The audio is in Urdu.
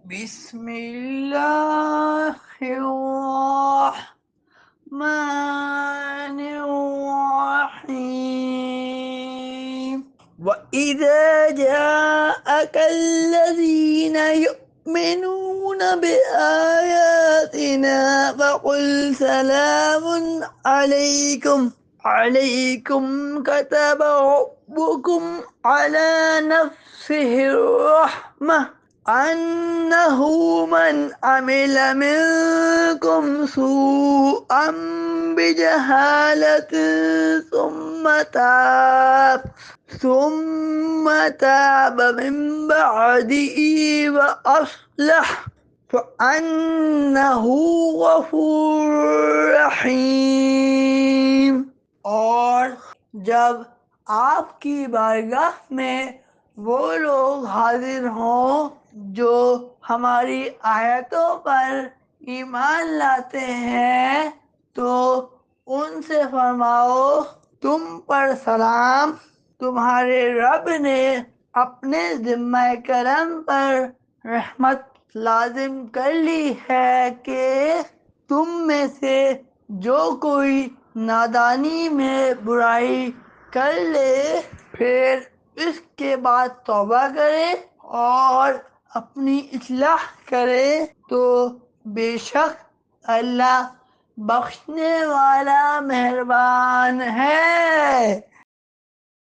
بسم الله الرحمن الرحيم وإذا جاءك الذين يؤمنون بآياتنا فقل سلام عليكم كتب ربكم على نفسه الرحمة أنه من عمل منكم سوءا بجهالة ثم تاب من بعده وأصلح فأنه غفور رحيم۔ اور جب آپ کی بارگاہ میں وہ لوگ حاضر ہوں جو ہماری آیتوں پر ایمان لاتے ہیں تو ان سے فرماؤ تم پر سلام، تمہارے رب نے اپنے ذمہ کرم پر رحمت لازم کر لی ہے کہ تم میں سے جو کوئی نادانی میں برائی کر لے پھر اس کے بعد توبہ کرے اور اپنی اصلاح کرے تو بے شک اللہ بخشنے والا مہربان ہے۔